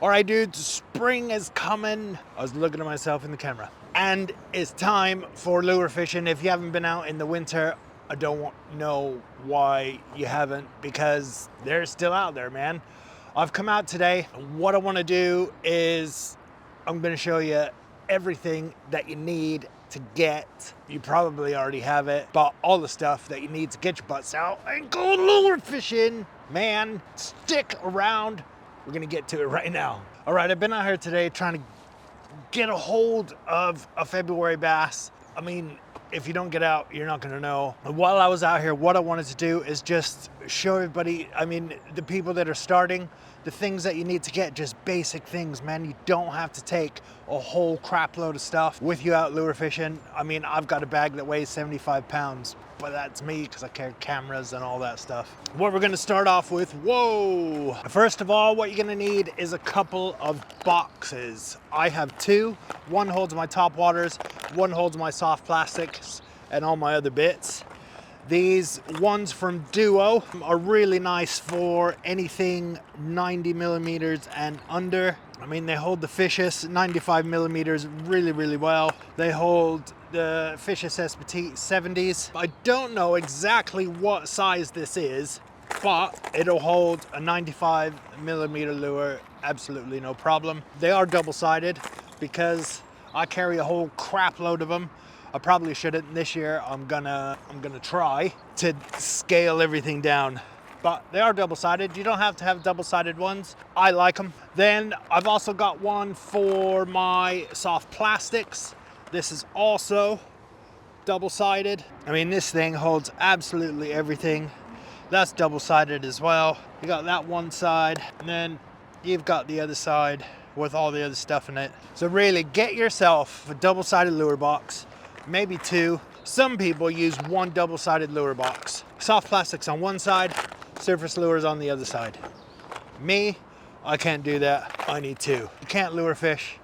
All right, dudes, spring is coming. I was looking at myself in the camera. And it's time for lure fishing. If you haven't been out in the winter, I don't know why you haven't, because they're still out there, man. I've come out today. What I want to do is I'm going to show you everything that you need to get. You probably already have it, but all the stuff that you need to get your butts out and go lure fishing. Man, stick around. We're gonna get to it right now. All right, I've been out here today trying to get a hold of a February bass. I mean, if you don't get out, you're not gonna know. While I was out here, what I wanted to do is just show everybody, I mean, the people that are starting, the things that you need to get, just basic things, man. You don't have to take a whole crap load of stuff with you out lure fishing. I mean, I've got a bag that weighs 75 pounds, but that's me because I carry cameras and all that stuff. What we're gonna start off with, whoa! First of all, what you're gonna need is a couple of boxes. I have two. One holds my top waters, one holds my soft plastics and all my other bits. These ones from Duo are really nice for anything 90 millimeters and under. I mean, they hold the Fishus 95 millimeters really, really well. They hold the Fishus SPT 70s. I don't know exactly what size this is, but it'll hold a 95 millimeter lure absolutely no problem. They are double-sided because I carry a whole crap load of them. I probably shouldn't. This year I'm gonna try to scale everything down. But they are double-sided. You don't have to have double-sided ones. I like them. Then I've also got one for my soft plastics. This is also double-sided. I mean, this thing holds absolutely everything. That's double-sided as well. You got that one side, and then you've got the other side with all the other stuff in it. So really, get yourself a double-sided lure box. Maybe two. Some people use one double-sided lure box. Soft plastics on one side, surface lures on the other side. Me, I can't do that. I need two. You can't lure fish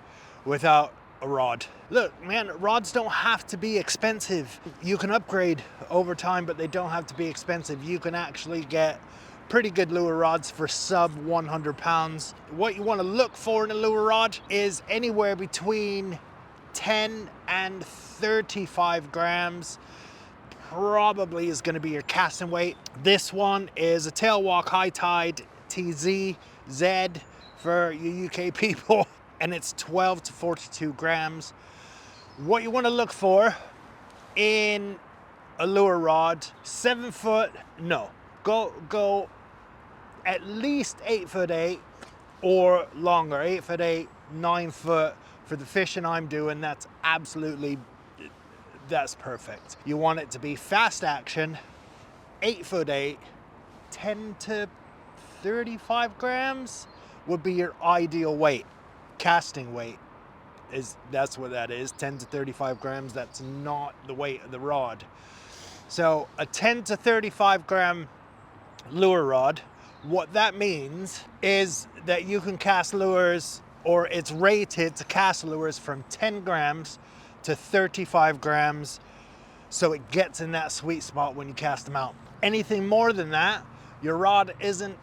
without a rod. Look, man, rods don't have to be expensive. You can upgrade over time, but they don't have to be expensive. You can actually get pretty good lure rods for sub 100 pounds. What you want to look for in a lure rod is anywhere between 10 and 35 grams probably is going to be your casting weight. This one is a Tailwalk High Tide TZ Z for you UK people, and it's 12 to 42 grams. What you want to look for in a lure rod, 7 foot, no, go at least 8'8" or longer, 8'8", 9 foot. For the fishing I'm doing, that's perfect. You want it to be fast action, 8'8", 10 to 35 grams would be your ideal weight. Casting weight that's what that is, 10 to 35 grams. That's not the weight of the rod. So a 10 to 35 gram lure rod, what that means is that you can cast lures, or it's rated to cast lures from 10 grams to 35 grams, so it gets in that sweet spot when you cast them out. Anything more than that, your rod isn't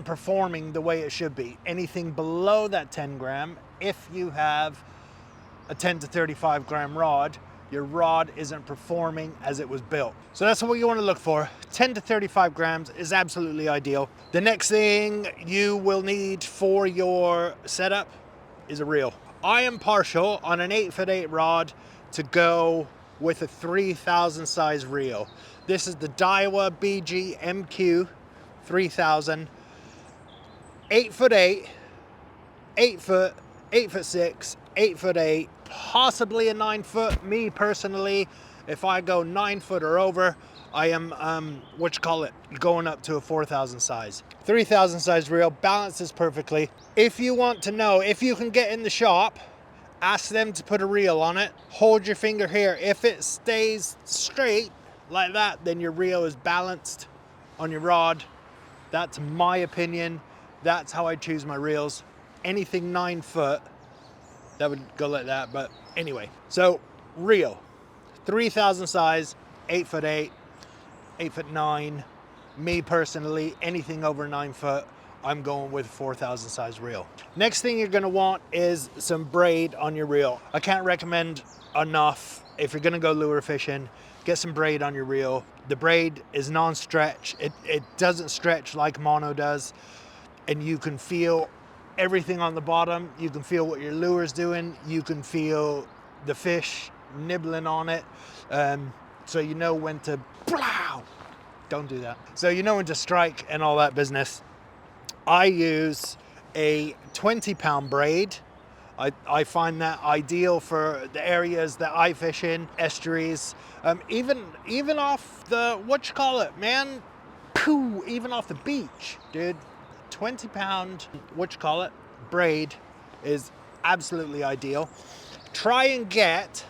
performing the way it should be. Anything below that 10 gram, if you have a 10 to 35 gram rod, your rod isn't performing as it was built. So that's what you want to look for. 10 to 35 grams is absolutely ideal. The next thing you will need for your setup is a reel. I am partial on an 8'8" rod to go with a 3000 size reel. This is the Daiwa BG MQ 3000. 8'8", 8 foot, 8'6", 8'8", possibly a 9 foot. Me personally, if I go 9 foot or over, I am going up to a 4000 size. 3000 size reel balances perfectly. If you want to know if you can get in the shop, ask them to put a reel on it. Hold your finger here. If it stays straight like that, then your reel is balanced on your rod. That's my opinion. That's how I choose my reels. Anything 9 foot, that would go like that. But anyway, so reel, 3000 size, 8'8", 8'9". Me personally, anything over 9 foot, I'm going with 4,000 size reel. Next thing you're gonna want is some braid on your reel. I can't recommend enough, if you're gonna go lure fishing, get some braid on your reel. The braid is non-stretch. It doesn't stretch like mono does, and you can feel everything on the bottom. You can feel what your lure's doing. You can feel the fish nibbling on it. So you know when to, don't do that. So you know when to strike and all that business. I use a 20-pound braid. I find that ideal for the areas that I fish in, estuaries, even off the, man? Even off the beach, dude. 20-pound, braid is absolutely ideal. Try and get,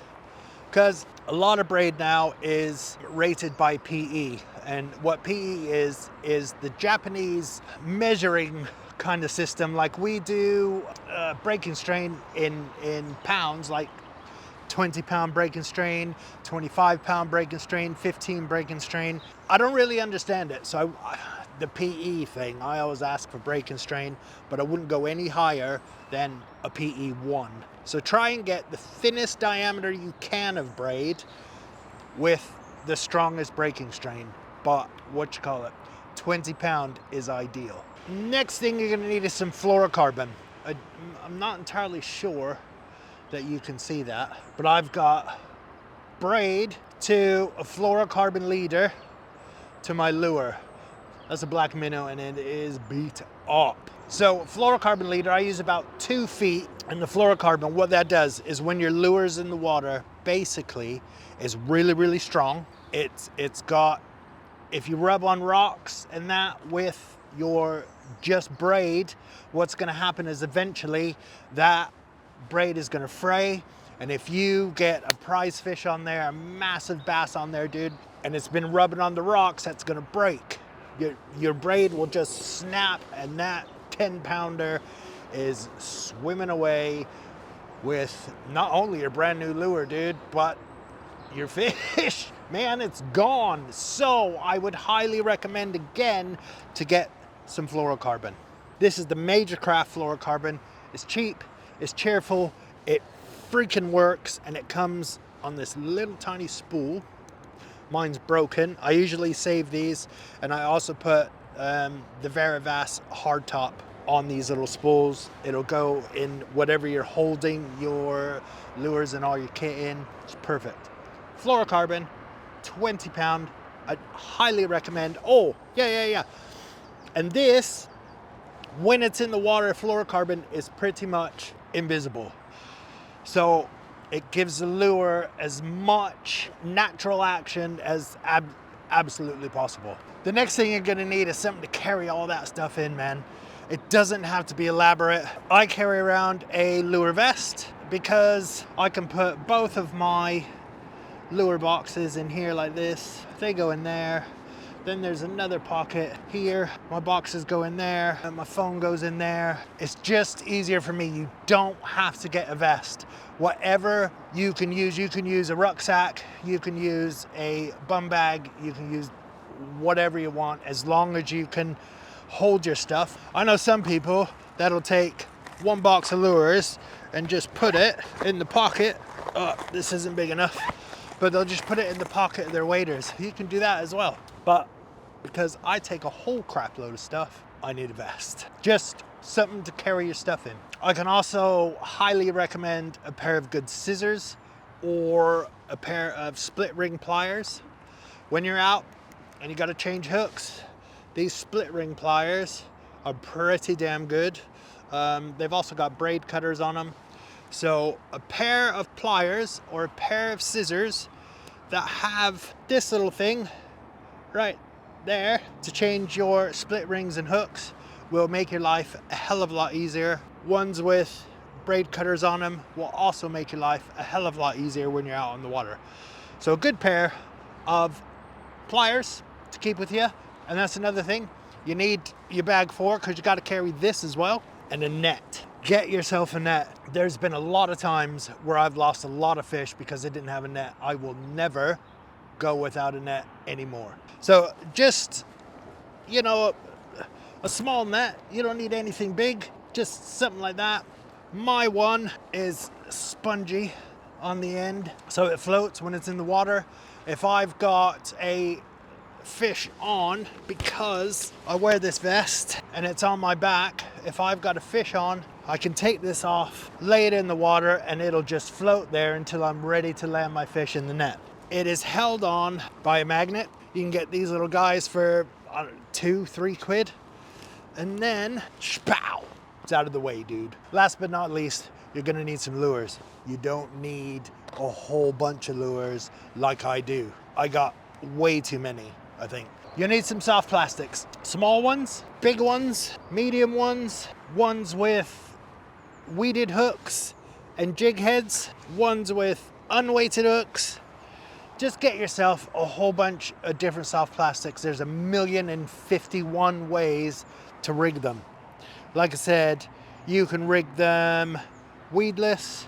because a lot of braid now is rated by PE, and what PE is the Japanese measuring kind of system, like we do breaking strain in pounds, like 20-pound breaking strain, 25-pound breaking strain, 15 breaking strain. I don't really understand it, so the PE thing, I always ask for breaking strain, but I wouldn't go any higher than a PE 1. So try and get the thinnest diameter you can of braid with the strongest breaking strain, but 20-pound is ideal. Next thing you're gonna need is some fluorocarbon. I'm not entirely sure that you can see that, but I've got braid to a fluorocarbon leader to my lure. That's a black minnow and it is beat up. So fluorocarbon leader, I use about 2 feet, and the fluorocarbon, what that does is when your lure's in the water, basically is really, really strong. It's got, if you rub on rocks and that with your just braid, what's gonna happen is eventually that braid is gonna fray, and if you get a prize fish on there, a massive bass on there, dude, and it's been rubbing on the rocks, that's gonna break. Your braid will just snap, and that 10-pounder is swimming away with not only your brand new lure, dude, but your fish. Man, it's gone. So I would highly recommend again to get some fluorocarbon. This is the Major Craft fluorocarbon. It's cheap, it's cheerful, it freaking works, and it comes on this little tiny spool. Mine's broken. I usually save these, and I also put the Veravas hardtop on these little spools. It'll go in whatever you're holding your lures and all your kit in. It's perfect. Fluorocarbon, 20-pound. I highly recommend. Oh, yeah. And this, when it's in the water, fluorocarbon is pretty much invisible. So it gives the lure as much natural action as absolutely possible. The next thing you're gonna need is something to carry all that stuff in, man. It doesn't have to be elaborate. I carry around a lure vest because I can put both of my lure boxes in here like this. They go in there. Then there's another pocket here. My boxes go in there, and my phone goes in there. It's just easier for me. You don't have to get a vest. Whatever you can use a rucksack, you can use a bum bag, you can use whatever you want, as long as you can hold your stuff. I know some people that'll take one box of lures and just put it in the pocket. Oh, this isn't big enough. But they'll just put it in the pocket of their waders. You can do that as well. But because I take a whole crap load of stuff, I need a vest. Just something to carry your stuff in. I can also highly recommend a pair of good scissors or a pair of split ring pliers. When you're out and you gotta change hooks, these split ring pliers are pretty damn good. They've also got braid cutters on them. So a pair of pliers or a pair of scissors that have this little thing right there to change your split rings and hooks will make your life a hell of a lot easier. Ones with braid cutters on them will also make your life a hell of a lot easier when you're out on the water. So a good pair of pliers to keep with you. And that's another thing you need your bag for, because you got to carry this as well, and a net. Get yourself a net. There's been a lot of times where I've lost a lot of fish because I didn't have a net. I will never go without a net anymore. So just, a small net. You don't need anything big, just something like that. My one is spongy on the end, so it floats when it's in the water. If I've got a fish on, because I wear this vest and it's on my back, if I've got a fish on, I can take this off, lay it in the water, and it'll just float there until I'm ready to land my fish in the net. It is held on by a magnet. You can get these little guys for 2-3 quid, and then spow, it's out of the way, dude. Last but not least, you're gonna need some lures. You don't need a whole bunch of lures like I do. I got way too many, I think. You need some soft plastics. Small ones, big ones, medium ones, ones with weighted hooks and jig heads, ones with unweighted hooks. Just get yourself a whole bunch of different soft plastics. There's 1,051 ways to rig them. Like I said, you can rig them weedless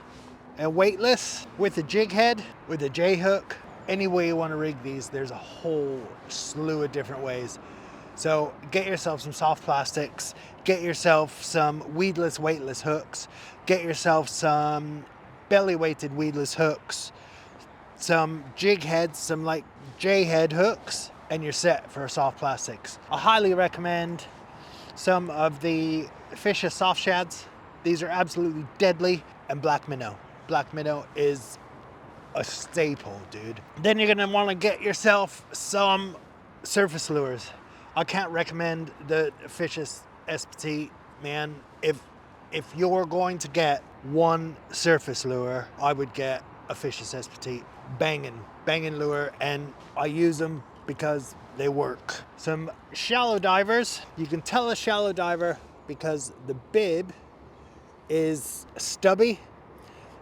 and weightless, with a jig head, with a J hook. Any way you want to rig these, there's a whole slew of different ways. So get yourself some soft plastics, get yourself some weedless, weightless hooks, get yourself some belly weighted weedless hooks, some jig heads, some like J head hooks, and you're set for soft plastics. I highly recommend some of the Fishus soft shads. These are absolutely deadly. And black minnow. Black minnow is a staple, dude. Then you're gonna wanna get yourself some surface lures. I can't recommend the Fishus SPT, man. If you're going to get one surface lure, I would get a Fishus SPT. Banging lure, and I use them because they work. Some shallow divers. You can tell a shallow diver because the bib is stubby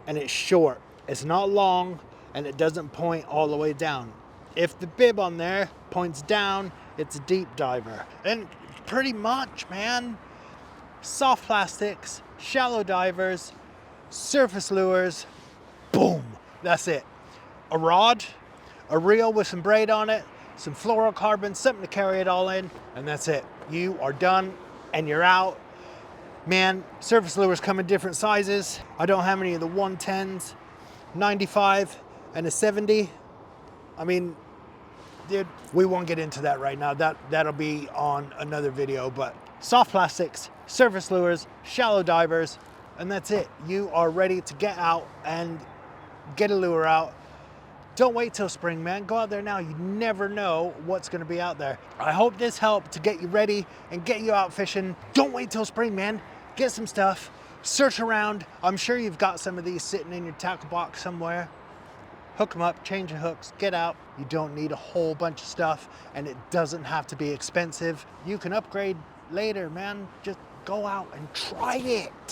and it's short. It's not long and it doesn't point all the way down. If the bib on there points down, it's a deep diver. And pretty much, man, soft plastics, shallow divers, surface lures, boom, that's it. A rod, a reel with some braid on it, some fluorocarbon, something to carry it all in, and that's it. You are done and you're out. Man, surface lures come in different sizes. I don't have any of the 110s, 95 and a 70. I mean, dude, we won't get into that right now. That'll be on another video, but soft plastics, surface lures, shallow divers, and that's it. You are ready to get out and get a lure out. Don't wait till spring, man. Go out there now. You never know what's going to be out there. I hope this helped to get you ready and get you out fishing. Don't wait till spring, man. Get some stuff. Search around. I'm sure you've got some of these sitting in your tackle box somewhere. Hook them up, change the hooks, get out. You don't need a whole bunch of stuff, and it doesn't have to be expensive. You can upgrade later, man. Just go out and try it.